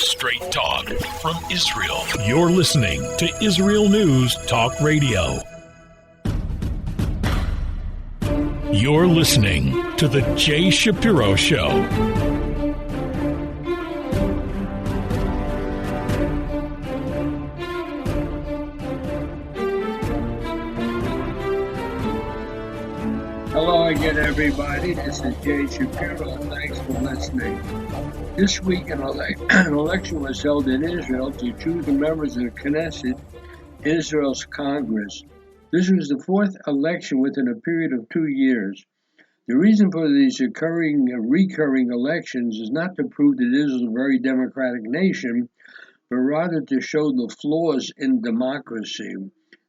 Straight talk from Israel. You're listening to Israel News Talk Radio. You're listening to The Jay Shapiro Show. Hello again, everybody. This is Jay Shapiro. Thanks for listening. This week, an election was held in Israel to choose the members of the Knesset, Israel's Congress. This was the fourth election within a period of 2 years. The reason for these recurring elections is not to prove that Israel is a very democratic nation, but rather to show the flaws in democracy.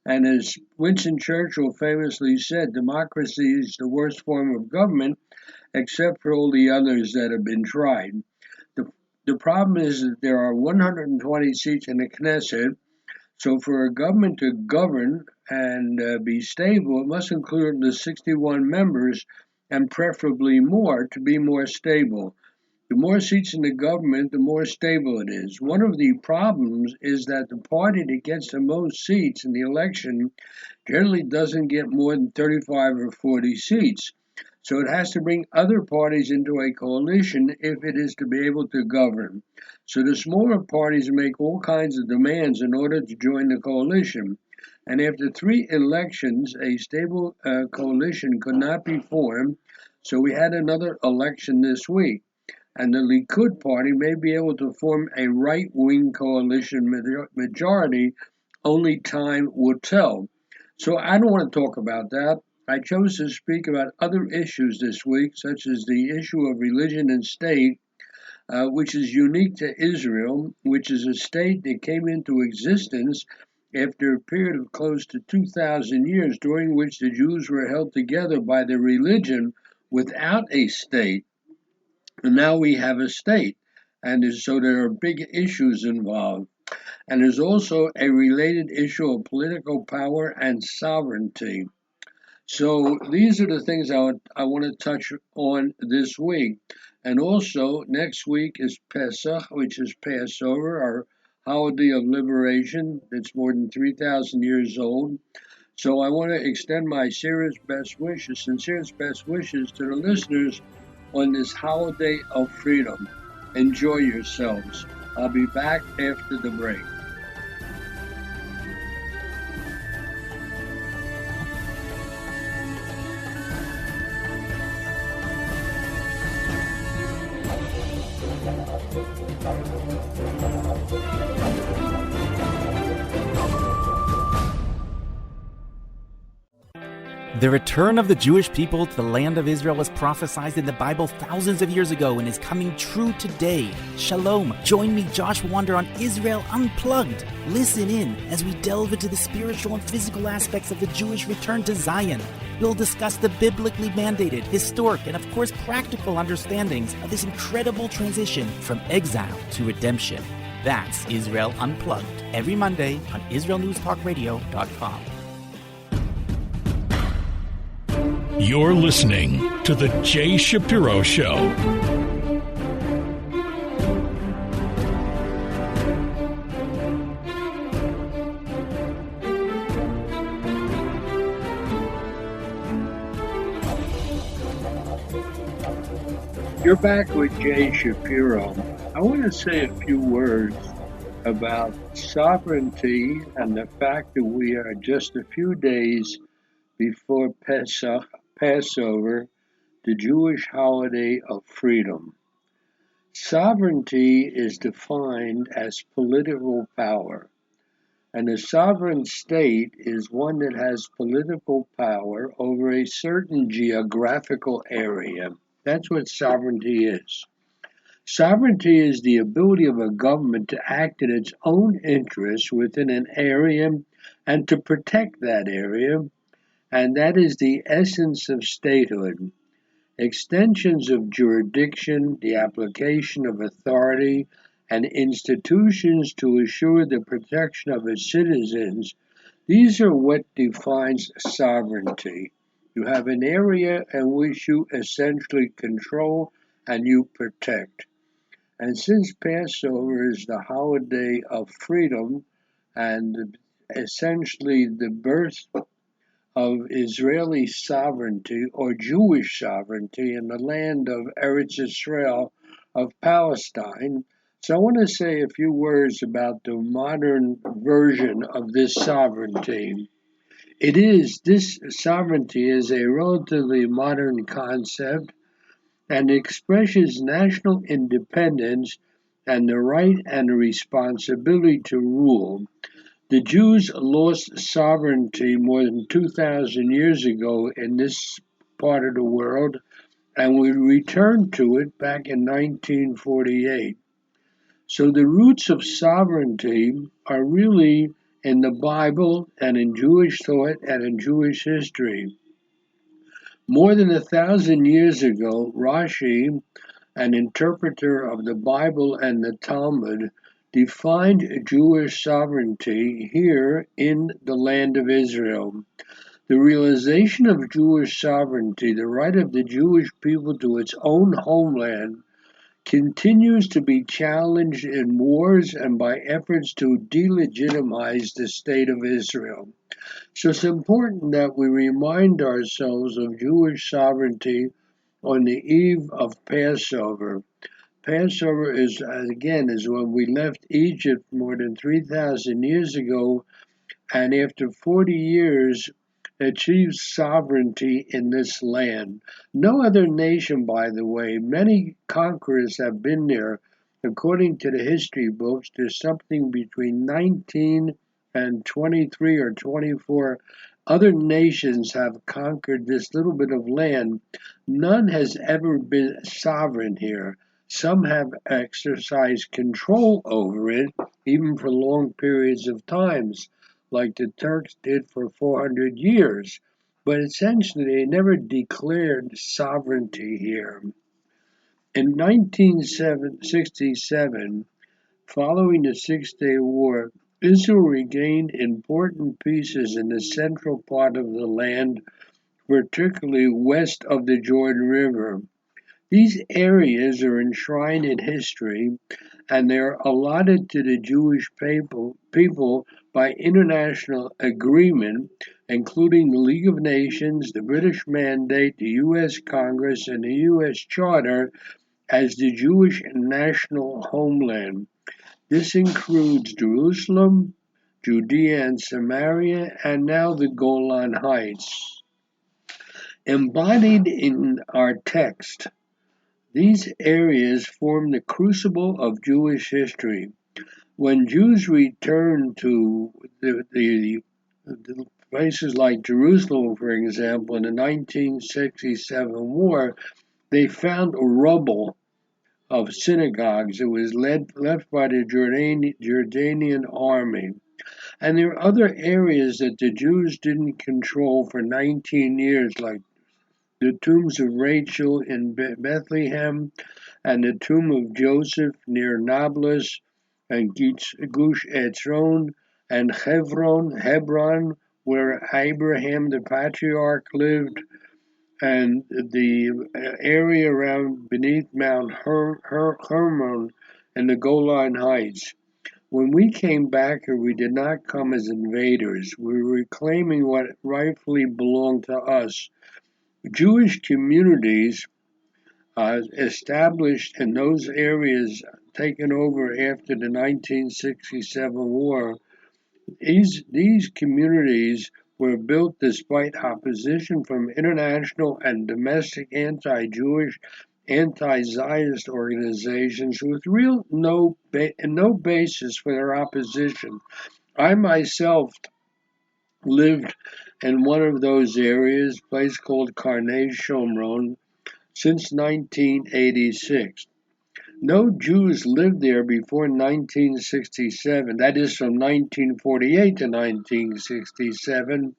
And as Winston Churchill famously said, democracy is the worst form of government, except for all the others that have been tried. The problem is that there are 120 seats in the Knesset, so for a government to govern and be stable, it must include the 61 members and preferably more to be more stable. The more seats in the government, the more stable it is. One of the problems is that the party that gets the most seats in the election generally doesn't get more than 35 or 40 seats. So it has to bring other parties into a coalition if it is to be able to govern. So the smaller parties make all kinds of demands in order to join the coalition. And after 3 elections, a stable coalition could not be formed. So we had another election this week. And the Likud party may be able to form a right-wing coalition majority. Only time will tell. So I don't want to talk about that. I chose to speak about other issues this week, such as the issue of religion and state, which is unique to Israel, which is a state that came into existence after a period of close to 2,000 years, during which the Jews were held together by their religion without a state. And now we have a state, and so there are big issues involved. And there's also a related issue of political power and sovereignty. So these are the things I want to touch on this week. And also, next week is Pesach, which is Passover, our holiday of liberation that's more than 3,000 years old. So I want to extend my sincerest best wishes to the listeners on this holiday of freedom. Enjoy yourselves. I'll be back after the break. The return of the Jewish people to the land of Israel was prophesied in the Bible thousands of years ago and is coming true today. Shalom. Join me, Josh Wander, on Israel Unplugged. Listen in as we delve into the spiritual and physical aspects of the Jewish return to Zion. We'll discuss the biblically mandated, historic, and of course practical understandings of this incredible transition from exile to redemption. That's Israel Unplugged, every Monday on IsraelNewsTalkRadio.com. You're listening to The Jay Shapiro Show. You're back with Jay Shapiro. I want to say a few words about sovereignty and the fact that we are just a few days before Passover, the Jewish holiday of freedom. Sovereignty is defined as political power, and a sovereign state is one that has political power over a certain geographical area. That's what sovereignty is. Sovereignty is the ability of a government to act in its own interests within an area and to protect that area, and that is the essence of statehood. Extensions of jurisdiction, the application of authority, and institutions to assure the protection of its citizens, these are what defines sovereignty. You have an area in which you essentially control and you protect. And since Passover is the holiday of freedom and essentially the birth of Israeli sovereignty or Jewish sovereignty in the land of Eretz Israel of Palestine. So I want to say a few words about the modern version of this sovereignty. This sovereignty is a relatively modern concept and expresses national independence and the right and responsibility to rule. The Jews lost sovereignty more than 2,000 years ago in this part of the world, and we returned to it back in 1948. So the roots of sovereignty are really in the Bible and in Jewish thought and in Jewish history. More than 1,000 years ago, Rashi, an interpreter of the Bible and the Talmud, defined Jewish sovereignty here in the land of Israel. The realization of Jewish sovereignty, the right of the Jewish people to its own homeland, continues to be challenged in wars and by efforts to delegitimize the state of Israel. So it's important that we remind ourselves of Jewish sovereignty on the eve of Passover. Passover is when we left Egypt more than 3,000 years ago, and after 40 years achieved sovereignty in this land. No other nation, by the way, many conquerors have been there. According to the history books, there's something between 19 and 23 or 24 other nations have conquered this little bit of land. None has ever been sovereign here. Some have exercised control over it, even for long periods of times, like the Turks did for 400 years. But essentially, they never declared sovereignty here. In 1967, following the Six-Day War, Israel regained important pieces in the central part of the land, particularly west of the Jordan River. These areas are enshrined in history, and they are allotted to the Jewish people by international agreement, including the League of Nations, the British Mandate, the U.S. Congress, and the U.S. Charter as the Jewish national homeland. This includes Jerusalem, Judea and Samaria, and now the Golan Heights. Embodied in our text, these areas form the crucible of Jewish history. When Jews returned to the places like Jerusalem, for example, in the 1967 war, they found a rubble of synagogues. It was left by the Jordanian army. And there are other areas that the Jews didn't control for 19 years, like the tombs of Rachel in Bethlehem, and the tomb of Joseph near Nablus, and Gush Etzron, and Hebron, where Abraham the patriarch lived, and the area around beneath Mount Hermon and the Golan Heights. When we came back here, we did not come as invaders. We were reclaiming what rightfully belonged to us. Jewish communities established in those areas taken over after the 1967 war, these communities were built despite opposition from international and domestic anti-Jewish, anti-Zionist organizations with no basis for their opposition. I myself lived in one of those areas, a place called Karnei Shomron, since 1986. No Jews lived there before 1967, that is from 1948 to 1967,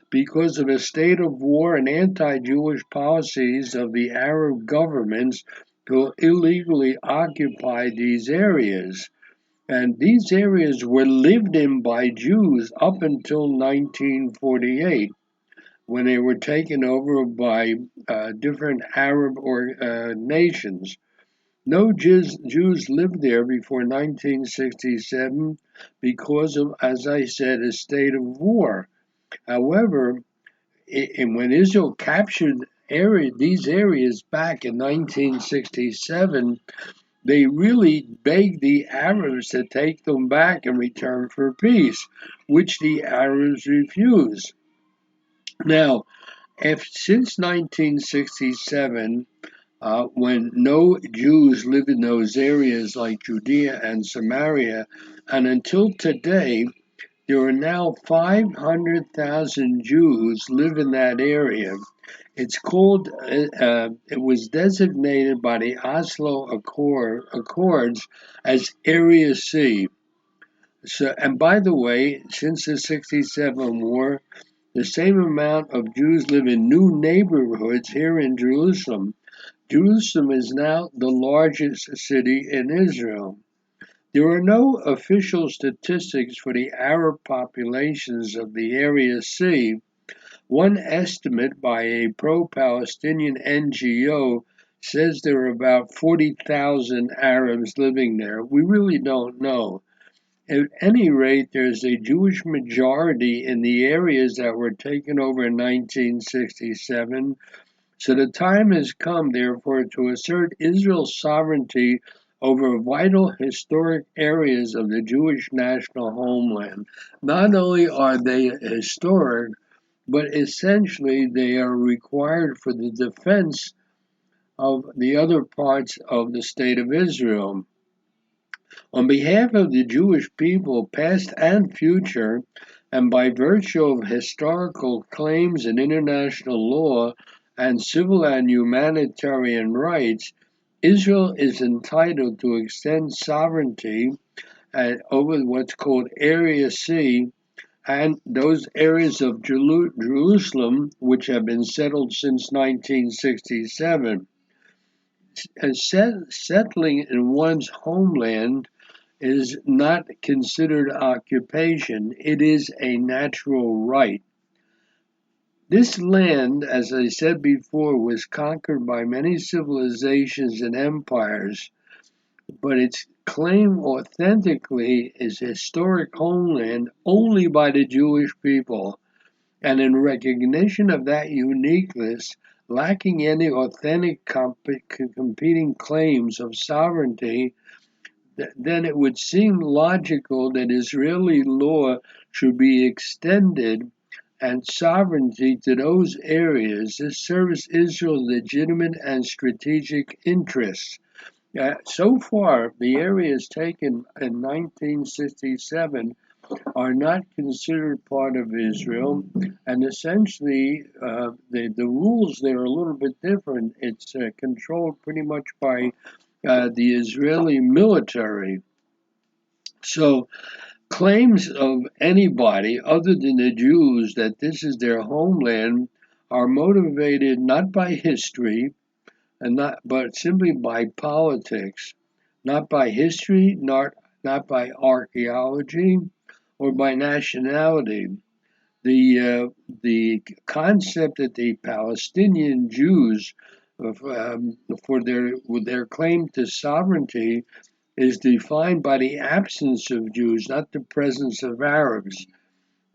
because of a state of war and anti-Jewish policies of the Arab governments who illegally occupied these areas. And these areas were lived in by Jews up until 1948, when they were taken over by different Arab nations. No Jews lived there before 1967 because of, as I said, a state of war. However, when Israel captured these areas back in 1967, they really begged the Arabs to take them back in return for peace, which the Arabs refused. Now, since 1967, when no Jews lived in those areas like Judea and Samaria, and until today, there are now 500,000 Jews live in that area. It's called, it was designated by the Oslo Accords as Area C. So, and by the way, since the 67 war, the same amount of Jews live in new neighborhoods here in Jerusalem. Jerusalem is now the largest city in Israel. There are no official statistics for the Arab populations of the Area C. One estimate by a pro-Palestinian NGO says there are about 40,000 Arabs living there. We really don't know. At any rate, there's a Jewish majority in the areas that were taken over in 1967. So the time has come, therefore, to assert Israel's sovereignty over vital historic areas of the Jewish national homeland. Not only are they historic, but essentially they are required for the defense of the other parts of the state of Israel. On behalf of the Jewish people, past and future, and by virtue of historical claims in international law and civil and humanitarian rights, Israel is entitled to extend sovereignty over what's called Area C, and those areas of Jerusalem which have been settled since 1967. Settling in one's homeland is not considered occupation, it is a natural right. This land, as I said before, was conquered by many civilizations and empires, but its claim authentically is historic homeland only by the Jewish people. And in recognition of that uniqueness, lacking any authentic competing claims of sovereignty, then it would seem logical that Israeli law should be extended and sovereignty to those areas. This serves Israel's legitimate and strategic interests. So far, the areas taken in 1967 are not considered part of Israel, and essentially the rules there are a little bit different. It's controlled pretty much by the Israeli military. So claims of anybody other than the Jews that this is their homeland are motivated not by history but simply by politics, not by history, not by archaeology, or by nationality. The concept that the Palestinian Jews, for their claim to sovereignty, is defined by the absence of Jews, not the presence of Arabs.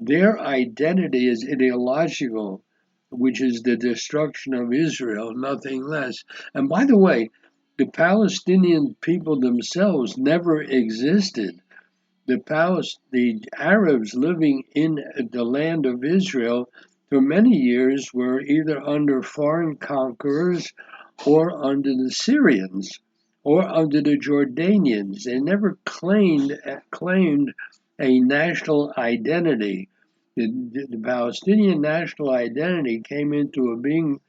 Their identity is ideological, which is the destruction of Israel, nothing less. And by the way, the Palestinian people themselves never existed. The Arabs living in the land of Israel for many years were either under foreign conquerors or under the Syrians or under the Jordanians. They never claimed a national identity. The Palestinian national identity came into being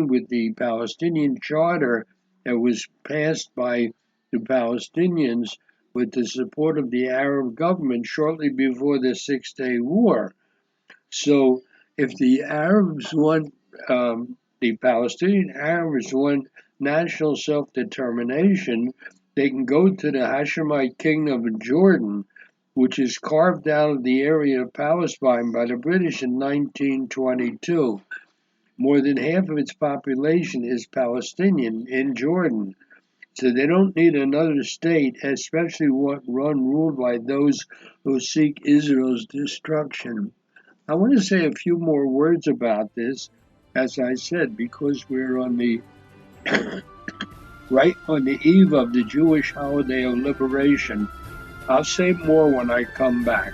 with the Palestinian Charter that was passed by the Palestinians with the support of the Arab government shortly before the Six-Day War. So if the Arabs want, the Palestinian Arabs want national self-determination, they can go to the Hashemite Kingdom of Jordan, which is carved out of the area of Palestine by the British in 1922. More than half of its population is Palestinian in Jordan. So they don't need another state, especially one ruled by those who seek Israel's destruction. I want to say a few more words about this, as I said, because we're on the right on the eve of the Jewish holiday of liberation. I'll say more when I come back.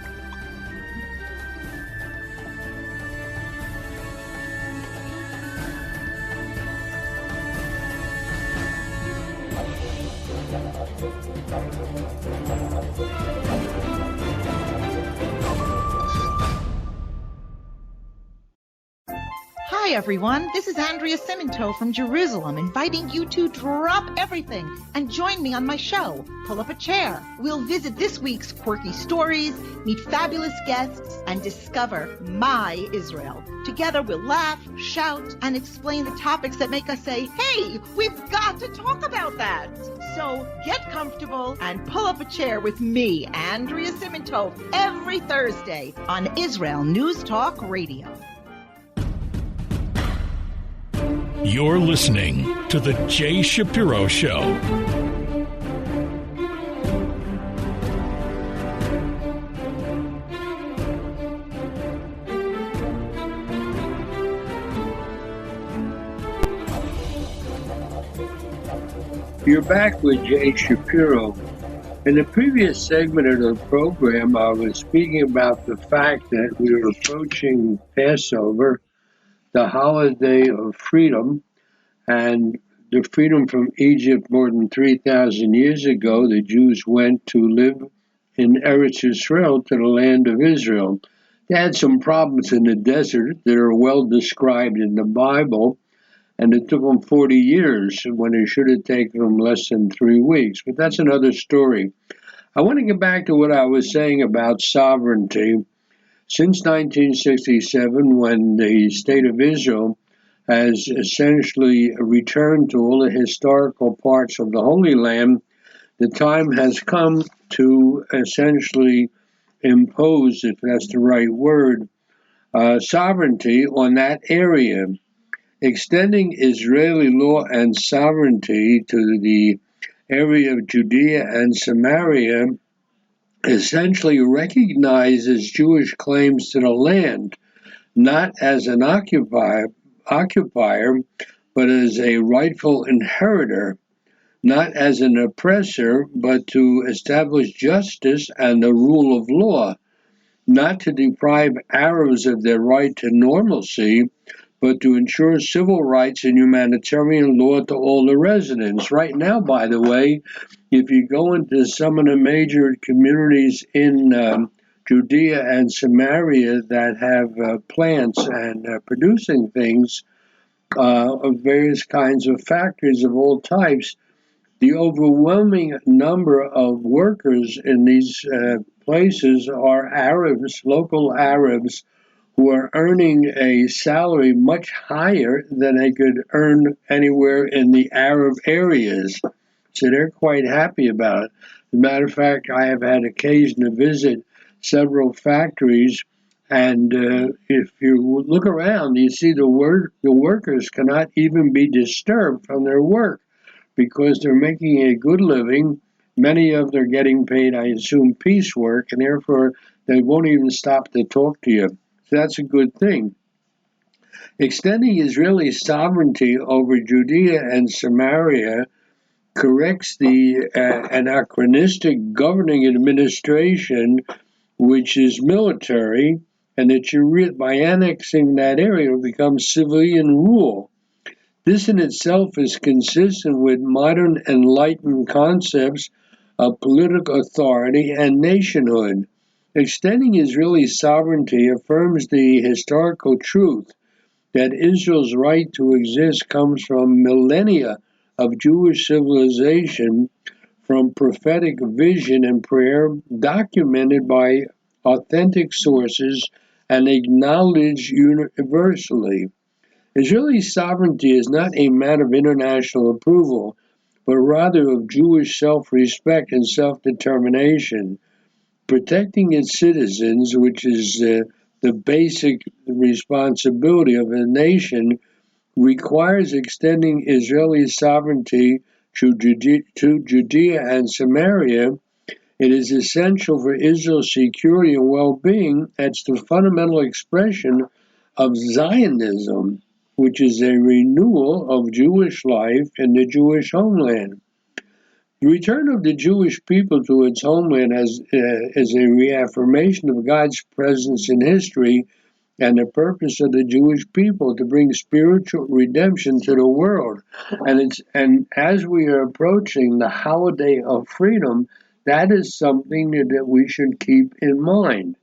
Hi everyone, this is Andrea Simento from Jerusalem, inviting you to drop everything and join me on my show, Pull Up a Chair. We'll visit this week's quirky stories, meet fabulous guests, and discover my Israel. Together we'll laugh, shout, and explain the topics that make us say, hey, we've got to talk about that. So get comfortable and pull up a chair with me, Andrea Simento, every Thursday on Israel News Talk Radio. You're listening to The Jay Shapiro Show. You're back with Jay Shapiro. In the previous segment of the program, I was speaking about the fact that we are approaching Passover, the holiday of freedom, and the freedom from Egypt more than 3,000 years ago. The Jews went to live in Eretz Israel, to the land of Israel. They had some problems in the desert that are well described in the Bible, and it took them 40 years when it should have taken them less than 3 weeks. But that's another story. I want to get back to what I was saying about sovereignty. Since 1967, when the State of Israel has essentially returned to all the historical parts of the Holy Land, the time has come to essentially impose, if that's the right word, sovereignty on that area. Extending Israeli law and sovereignty to the area of Judea and Samaria essentially recognizes Jewish claims to the land, not as an occupier, but as a rightful inheritor, not as an oppressor, but to establish justice and the rule of law, not to deprive Arabs of their right to normalcy, but to ensure civil rights and humanitarian law to all the residents. Right now, by the way, if you go into some of the major communities in Judea and Samaria that have plants and producing things of various kinds of factories of all types, the overwhelming number of workers in these places are Arabs, local Arabs, who are earning a salary much higher than they could earn anywhere in the Arab areas. So they're quite happy about it. As a matter of fact, I have had occasion to visit several factories, and if you look around, you see the workers cannot even be disturbed from their work because they're making a good living. Many of them are getting paid, I assume, piecework, and therefore they won't even stop to talk to you. So that's a good thing. Extending Israeli sovereignty over Judea and Samaria corrects the anachronistic governing administration, which is military, and that by annexing that area becomes civilian rule. This in itself is consistent with modern enlightened concepts of political authority and nationhood. Extending Israeli sovereignty affirms the historical truth that Israel's right to exist comes from millennia of Jewish civilization, from prophetic vision and prayer documented by authentic sources and acknowledged universally. Israeli sovereignty is not a matter of international approval, but rather of Jewish self-respect and self-determination. Protecting its citizens, which is the basic responsibility of a nation, requires extending Israeli sovereignty to Judea and Samaria, it is essential for Israel's security and well-being. That's the fundamental expression of Zionism, which is a renewal of Jewish life in the Jewish homeland. The return of the Jewish people to its homeland is a reaffirmation of God's presence in history and the purpose of the Jewish people to bring spiritual redemption to the world. And as we are approaching the holiday of freedom, that is something that we should keep in mind.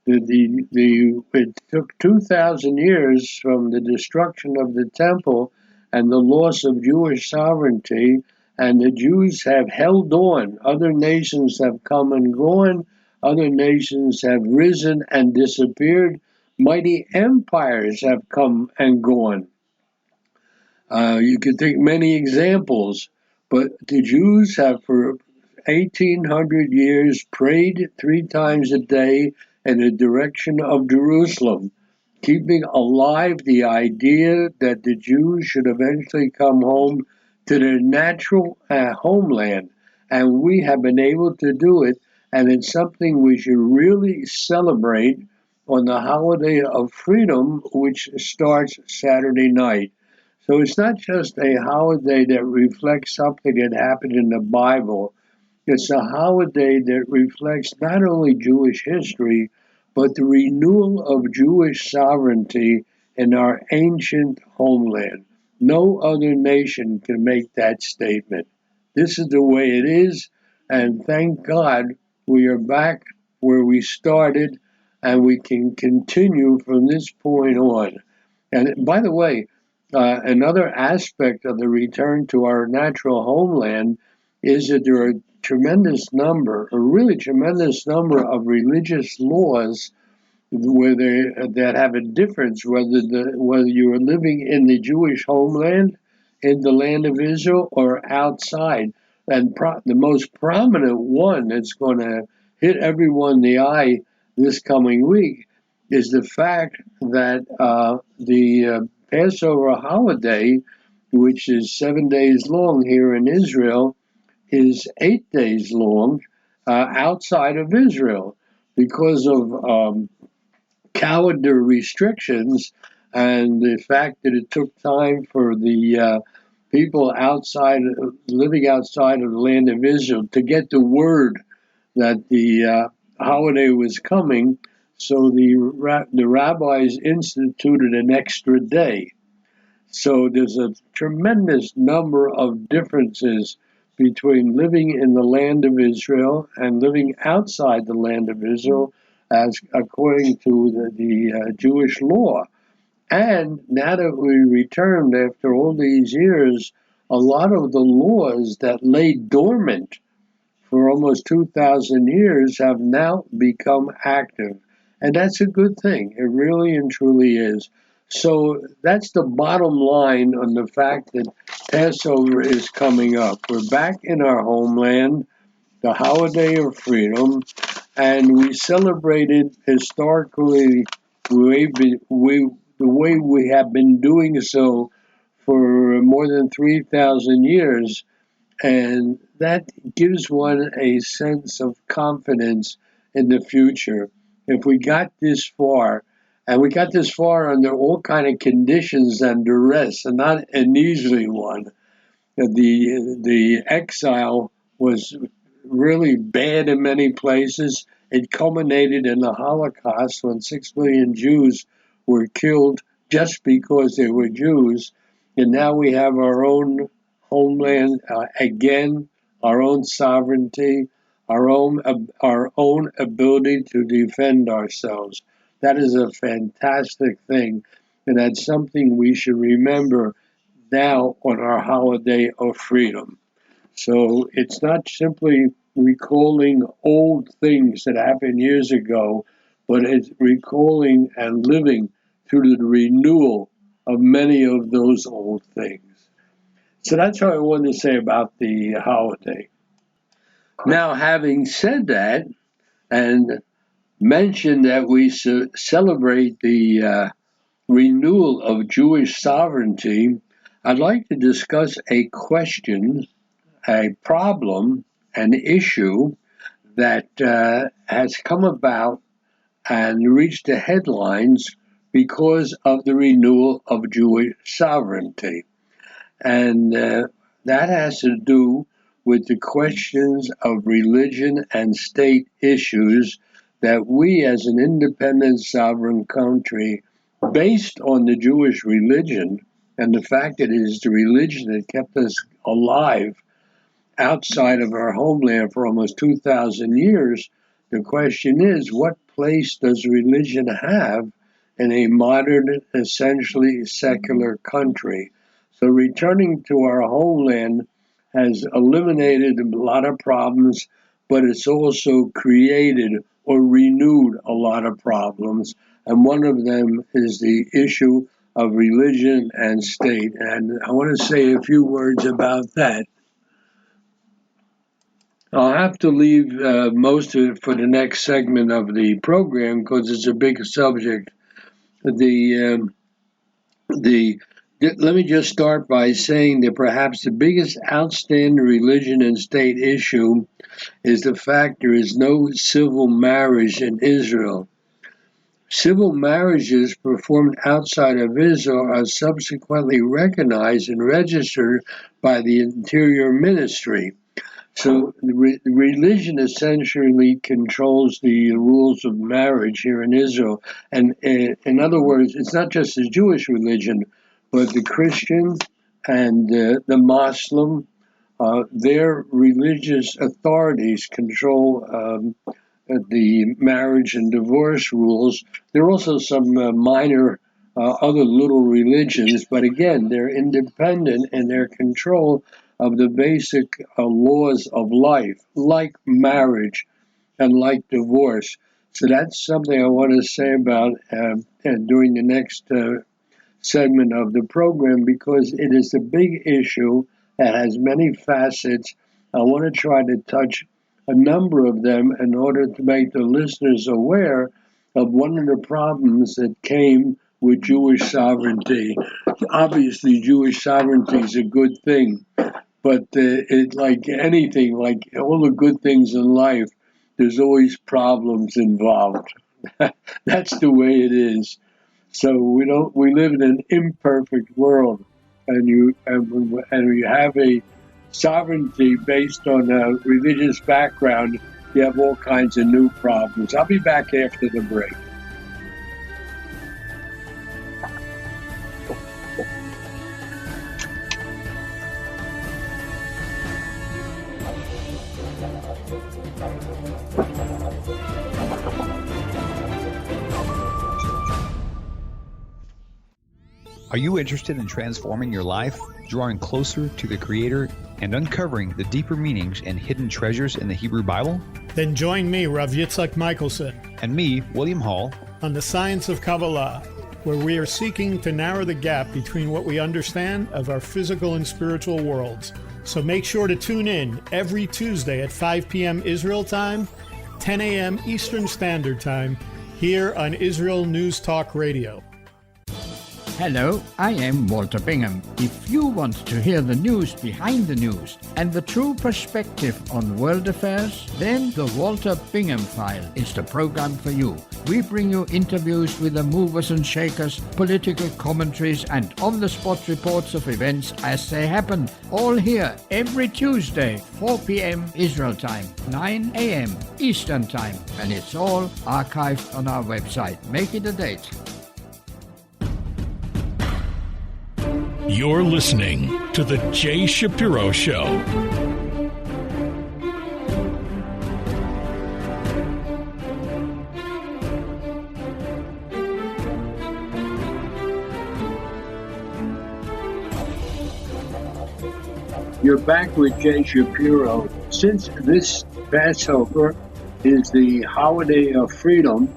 It took 2,000 years from the destruction of the temple and the loss of Jewish sovereignty, and the Jews have held on. Other nations have come and gone. Other nations have risen and disappeared. Mighty empires have come and gone. You could take many examples, but the Jews have for 1,800 years prayed 3 times a day in the direction of Jerusalem, keeping alive the idea that the Jews should eventually come home to their natural homeland. And we have been able to do it, and it's something we should really celebrate on the holiday of freedom, which starts Saturday night. So it's not just a holiday that reflects something that happened in the Bible. It's a holiday that reflects not only Jewish history, but the renewal of Jewish sovereignty in our ancient homeland. No other nation can make that statement. This is the way it is, and thank God we are back where we started, and we can continue from this point on. And by the way, another aspect of the return to our natural homeland is that there are a really tremendous number of religious laws that have a difference whether you are living in the Jewish homeland, in the land of Israel, or outside. And the most prominent one that's going to hit everyone in the eye this coming week is the fact that the Passover holiday, which is 7 days long here in Israel, is 8 days long outside of Israel because of calendar restrictions and the fact that it took time for the people living outside of the land of Israel to get the word that the holiday was coming. So the rabbis instituted an extra day. So there's a tremendous number of differences between living in the land of Israel and living outside the land of Israel, as according to the Jewish law. And now that we returned after all these years, a lot of the laws that lay dormant for almost 2,000 years have now become active. And that's a good thing. It really and truly is. So that's the bottom line on the fact that Passover is coming up. We're back in our homeland, the holiday of freedom, and we celebrated historically the way we have been doing so for more than 3,000 years. And that gives one a sense of confidence in the future. If we got this far, and we got this far under all kind of conditions and duress, and not an easy one. The exile was really bad in many places. It culminated in the Holocaust when 6 million Jews were killed just because they were Jews. And now we have our own homeland again, our own sovereignty, our own ability to defend ourselves. That is a fantastic thing, and that's something we should remember now on our holiday of freedom. So it's not simply recalling old things that happened years ago, but it's recalling and living through the renewal of many of those old things. So that's what I wanted to say about the holiday. Now, having said that, and mentioned that we celebrate the renewal of Jewish sovereignty, I'd like to discuss a question a problem, an issue that has come about and reached the headlines because of the renewal of Jewish sovereignty. And that has to do with the questions of religion and state issues that we, as an independent sovereign country, based on the Jewish religion and the fact that it is the religion that kept us alive outside of our homeland for almost 2,000 years, the question is, what place does religion have in a modern, essentially secular country? So returning to our homeland has eliminated a lot of problems, but it's also created or renewed a lot of problems. And one of them is the issue of religion and state. And I want to say a few words about that. I'll have to leave most of it for the next segment of the program because it's a big subject. Let me just start by saying that perhaps the biggest outstanding religion and state issue is the fact there is no civil marriage in Israel. Civil marriages performed outside of Israel are subsequently recognized and registered by the Interior Ministry. So religion essentially controls the rules of marriage here in Israel. And in other words, it's not just the Jewish religion, but the Christian and the Muslim, their religious authorities control the marriage and divorce rules. There are also some minor other little religions, but again, they're independent in their control of the basic laws of life, like marriage and like divorce. So that's something I want to say about during the next segment of the program, because it is a big issue that has many facets. I want to try to touch a number of them in order to make the listeners aware of one of the problems that came with Jewish sovereignty. Obviously, Jewish sovereignty is a good thing, but it, like anything, like all the good things in life, there's always problems involved. That's the way it is. So we live in an imperfect world, and you have a sovereignty based on a religious background. You have all kinds of new problems. I'll be back after the break. Are you interested in transforming your life, drawing closer to the Creator, and uncovering the deeper meanings and hidden treasures in the Hebrew Bible? Then join me, Rav Yitzhak Michelson, And me, William Hall, on the Science of Kabbalah, where we are seeking to narrow the gap between what we understand of our physical and spiritual worlds. So make sure to tune in every Tuesday at 5 p.m. Israel time, 10 a.m. Eastern Standard Time, here on Israel News Talk Radio. Hello, I am Walter Bingham. If you want to hear the news behind the news and the true perspective on world affairs, then the Walter Bingham File is the program for you. We bring you interviews with the movers and shakers, political commentaries, and on-the-spot reports of events as they happen. All here every Tuesday, 4 p.m. Israel time, 9 a.m. Eastern time. And it's all archived on our website. Make it a date. You're listening to The Jay Shapiro Show. You're back with Jay Shapiro. Since this Passover is the holiday of freedom,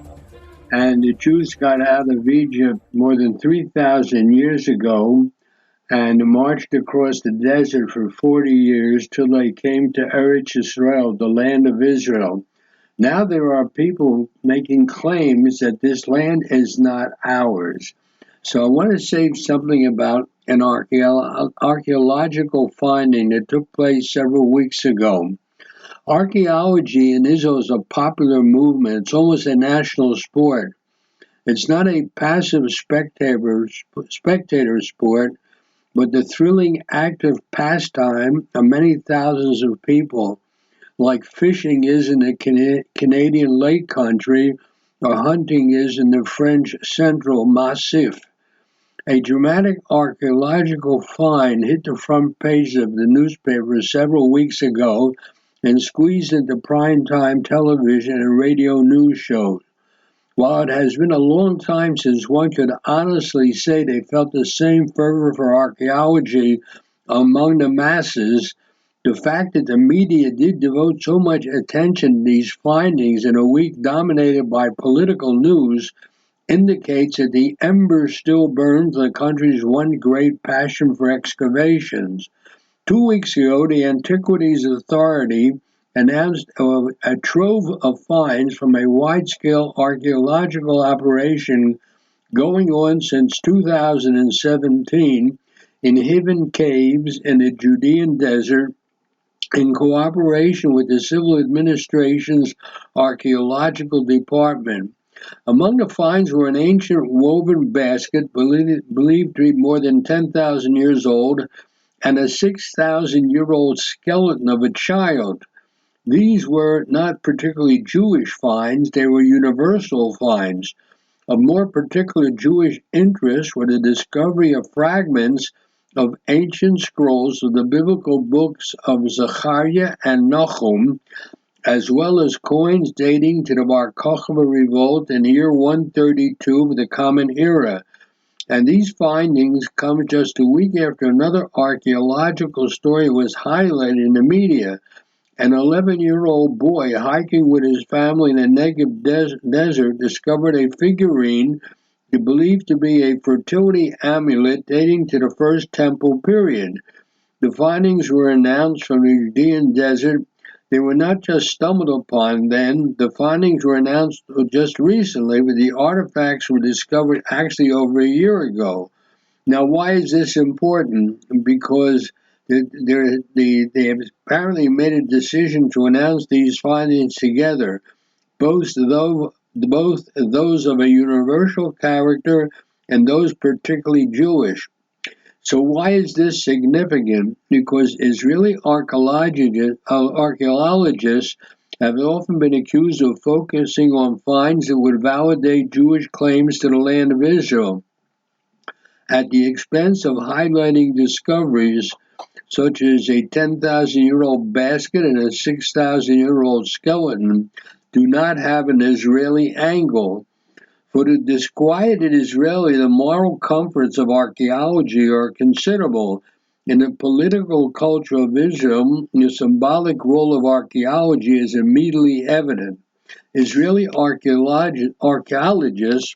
and the Jews got out of Egypt more than 3,000 years ago, and marched across the desert for 40 years till they came to Eretz Israel, the land of Israel. Now there are people making claims that this land is not ours. So I want to say something about an archaeological finding that took place several weeks ago. Archaeology in Israel is a popular movement. It's almost a national sport. It's not a passive spectator sport, but the thrilling active pastime of many thousands of people, like fishing is in the Canadian Lake Country or hunting is in the French Central Massif. A dramatic archaeological find hit the front page of the newspaper several weeks ago and squeezed into primetime television and radio news shows. While it has been a long time since one could honestly say they felt the same fervor for archaeology among the masses, the fact that the media did devote so much attention to these findings in a week dominated by political news indicates that the ember still burns the country's one great passion for excavations. 2 weeks ago, the Antiquities Authority announced a trove of finds from a wide-scale archaeological operation going on since 2017 in hidden caves in the Judean desert in cooperation with the Civil Administration's Archaeological Department. Among the finds were an ancient woven basket believed to be more than 10,000 years old and a 6,000-year-old skeleton of a child. These were not particularly Jewish finds, they were universal finds. Of more particular Jewish interest were the discovery of fragments of ancient scrolls of the biblical books of Zechariah and Nahum, as well as coins dating to the Bar Kokhba revolt in the year 132 of the Common Era. And these findings come just a week after another archaeological story was highlighted in the media. An 11-year-old boy hiking with his family in the Negev desert discovered a figurine believed to be a fertility amulet dating to the First Temple period. The findings were announced from the Judean desert. They were not just stumbled upon then, the findings were announced just recently, but the artifacts were discovered actually over a year ago. Now, why is this important? Because they have apparently made a decision to announce these findings together, both those of a universal character and those particularly Jewish. So why is this significant? Because Israeli archaeologists have often been accused of focusing on finds that would validate Jewish claims to the land of Israel, at the expense of highlighting discoveries such as a 10,000-year-old basket and a 6,000-year-old skeleton do not have an Israeli angle. For the disquieted Israeli, the moral comforts of archaeology are considerable. In the political culture of Israel, the symbolic role of archaeology is immediately evident. Israeli archaeologists,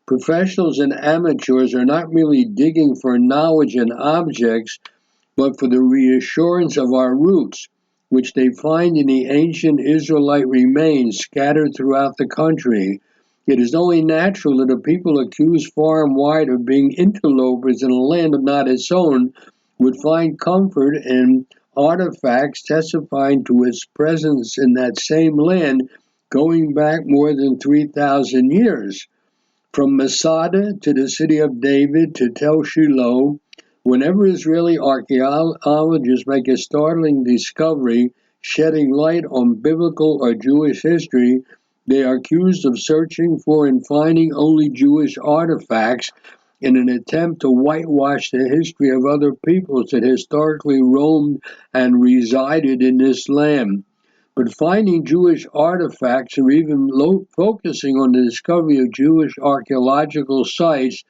professionals and amateurs, are not merely digging for knowledge and objects, but for the reassurance of our roots, which they find in the ancient Israelite remains scattered throughout the country. It is only natural that a people accused far and wide of being interlopers in a land not its own would find comfort in artifacts testifying to its presence in that same land going back more than 3,000 years. From Masada to the city of David to Tel Shiloh, whenever Israeli archaeologists make a startling discovery shedding light on biblical or Jewish history, they are accused of searching for and finding only Jewish artifacts in an attempt to whitewash the history of other peoples that historically roamed and resided in this land. But finding Jewish artifacts or even focusing on the discovery of Jewish archaeological sites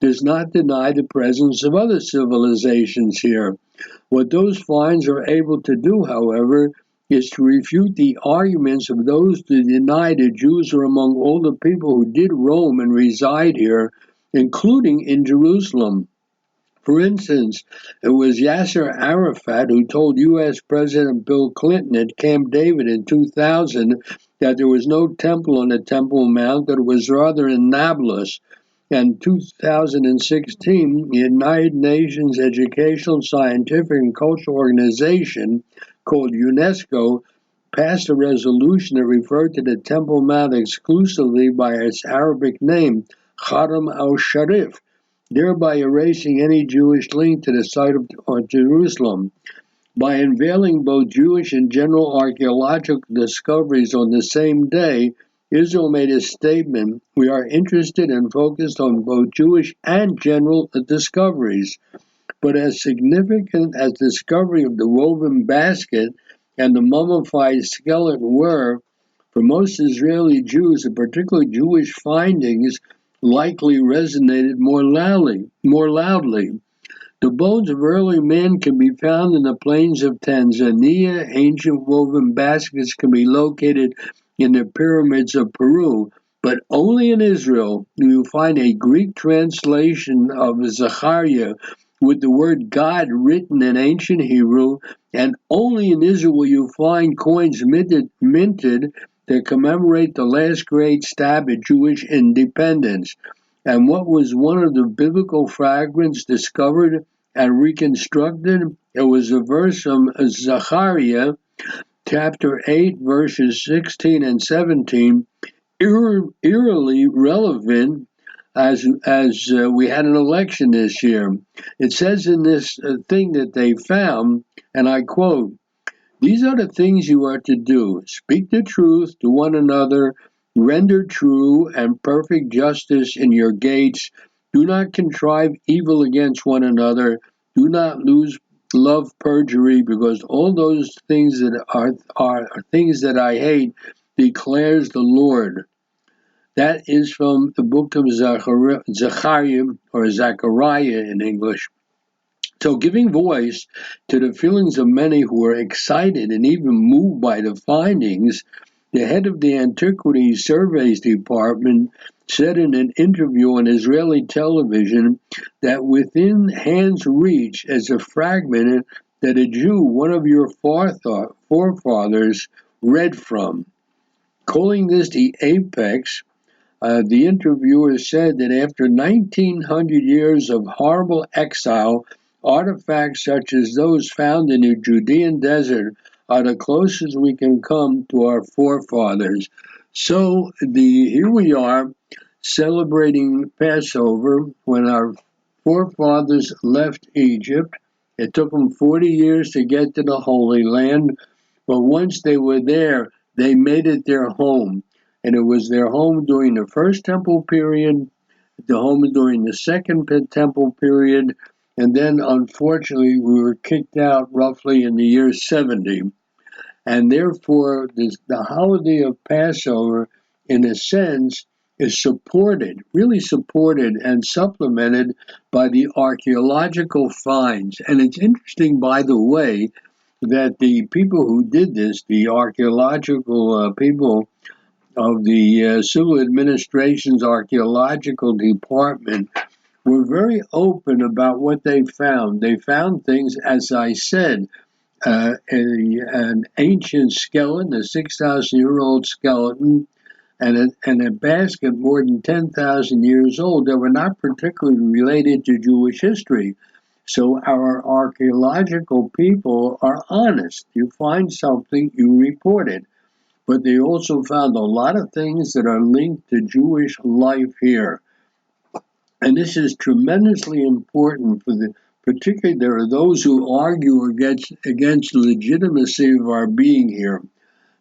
does not deny the presence of other civilizations here. What those finds are able to do, however, is to refute the arguments of those who deny that Jews are among all the people who did roam and reside here, including in Jerusalem. For instance, it was Yasser Arafat who told U.S. President Bill Clinton at Camp David in 2000 that there was no temple on the Temple Mount, that it was rather in Nablus. And 2016, the United Nations Educational, Scientific, and Cultural Organization, called UNESCO, passed a resolution that referred to the Temple Mount exclusively by its Arabic name, Haram al-Sharif, thereby erasing any Jewish link to the site of Jerusalem. By unveiling both Jewish and general archaeological discoveries on the same day, Israel made a statement: "We are interested and focused on both Jewish and general discoveries." But as significant as the discovery of the woven basket and the mummified skeleton were, for most Israeli Jews, and particularly Jewish findings, likely resonated more loudly. The bones of early men can be found in the plains of Tanzania. Ancient woven baskets can be located in the pyramids of Peru. But only in Israel do you find a Greek translation of Zechariah with the word God written in ancient Hebrew, and only in Israel will you find coins minted to commemorate the last great stab at Jewish independence. And what was one of the biblical fragments discovered and reconstructed? It was a verse from Zechariah, chapter 8, verses 16 and 17, eerily relevant as we had an election this year. It says in this thing that they found, and I quote, "These are the things you are to do. Speak the truth to one another, render true and perfect justice in your gates. Do not contrive evil against one another. Do not love perjury, because all those things that are things that I hate, declares the Lord." That is from the book of Zechariah, or Zechariah in English. So giving voice to the feelings of many who are excited and even moved by the findings, the head of the Antiquities Surveys Department said in an interview on Israeli television that within hand's reach is a fragment that a Jew, one of your forefathers, read from. Calling this the apex, the interviewer said that after 1,900 years of horrible exile, artifacts such as those found in the Judean desert are the closest we can come to our forefathers. So here we are celebrating Passover when our forefathers left Egypt. It took them 40 years to get to the Holy Land, but once they were there, they made it their home. And it was their home during the first temple period, the home during the second temple period, and then unfortunately we were kicked out roughly in the year 70. And therefore the holiday of Passover, in a sense, is really supported and supplemented by the archaeological finds. And it's interesting, by the way, that the people who did this, the archaeological people of the Civil Administration's Archaeological Department, were very open about what they found. They found things, as I said, an ancient skeleton, a 6,000-year-old skeleton, and a basket more than 10,000 years old that were not particularly related to Jewish history. So our archaeological people are honest. You find something, you report it. But they also found a lot of things that are linked to Jewish life here. And this is tremendously important particularly there are those who argue against the legitimacy of our being here.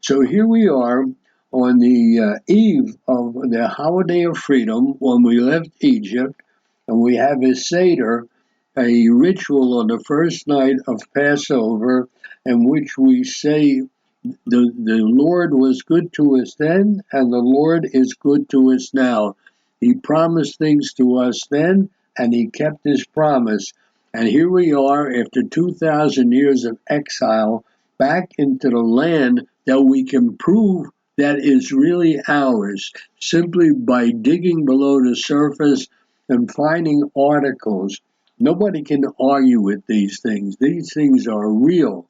So here we are on the eve of the holiday of freedom when we left Egypt, and we have a Seder, a ritual on the first night of Passover, in which we say the Lord was good to us then, and the Lord is good to us now. He promised things to us then, and he kept his promise. And here we are, after 2,000 years of exile, back into the land that we can prove that is really ours, simply by digging below the surface and finding articles. Nobody can argue with these things. These things are real.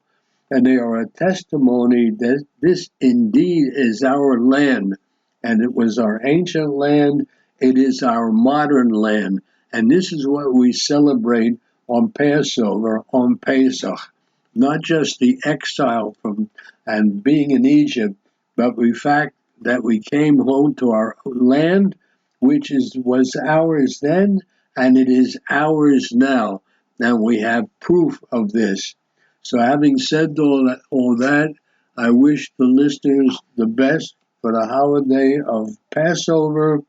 And they are a testimony that this indeed is our land. And it was our ancient land. It is our modern land. And this is what we celebrate on Passover, on Pesach. Not just the exile from and being in Egypt, but the fact that we came home to our land, which was ours then, and it is ours now. And we have proof of this. So having said all that, I wish the listeners the best for the holiday of Passover,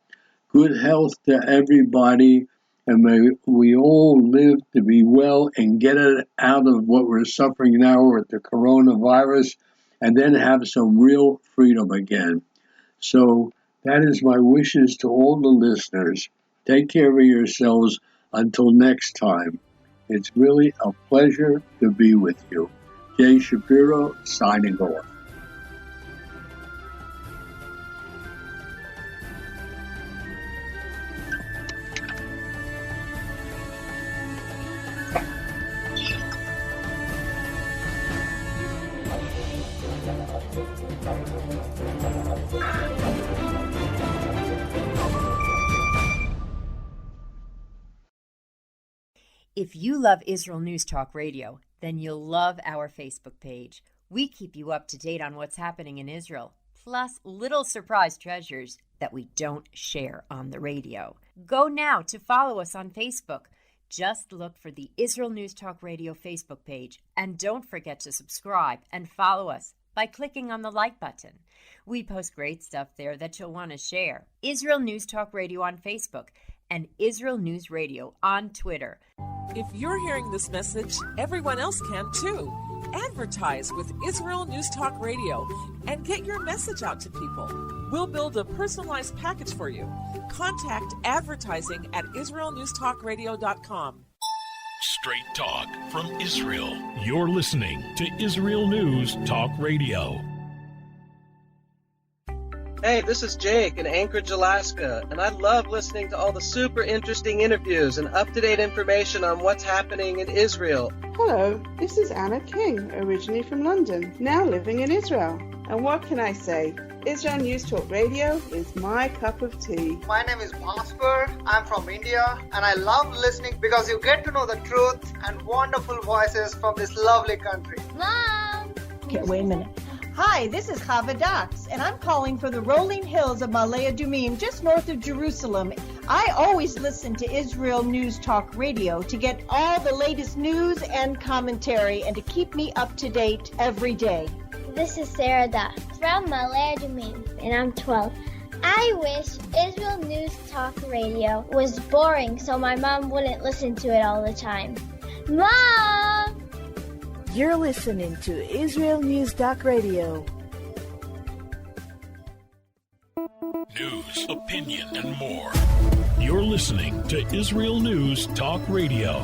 good health to everybody, and may we all live to be well and get it out of what we're suffering now with the coronavirus, and then have some real freedom again. So that is my wishes to all the listeners. Take care of yourselves until next time. It's really a pleasure to be with you. Jay Shapiro signing off. If you love Israel News Talk Radio, then you'll love our Facebook page. We keep you up to date on what's happening in Israel, plus little surprise treasures that we don't share on the radio. Go now to follow us on Facebook. Just look for the Israel News Talk Radio Facebook page, and don't forget to subscribe and follow us by clicking on the like button. We post great stuff there that you'll want to share. Israel News Talk Radio on Facebook and Israel News Radio on Twitter. If you're hearing this message, everyone else can too. Advertise with Israel News Talk Radio and get your message out to people. We'll build a personalized package for you. Contact advertising at israelnewstalkradio.com. Straight talk from Israel. You're listening to Israel News Talk Radio. Hey, this is Jake in Anchorage, Alaska, and I love listening to all the super interesting interviews and up-to-date information on what's happening in Israel. Hello, this is Anna King, originally from London, now living in Israel. And what can I say? Israel News Talk Radio is my cup of tea. My name is Bhaskar. I'm from India, and I love listening because you get to know the truth and wonderful voices from this lovely country. Mom! Okay, wait a minute. Hi, this is Chava Dax, and I'm calling from the rolling hills of Ma'ale Adumim, just north of Jerusalem. I always listen to Israel News Talk Radio to get all the latest news and commentary and to keep me up to date every day. This is Sarah Dax from Ma'ale Adumim, and I'm 12. I wish Israel News Talk Radio was boring so my mom wouldn't listen to it all the time. Mom! You're listening to Israel News Talk Radio. News, opinion, and more. You're listening to Israel News Talk Radio.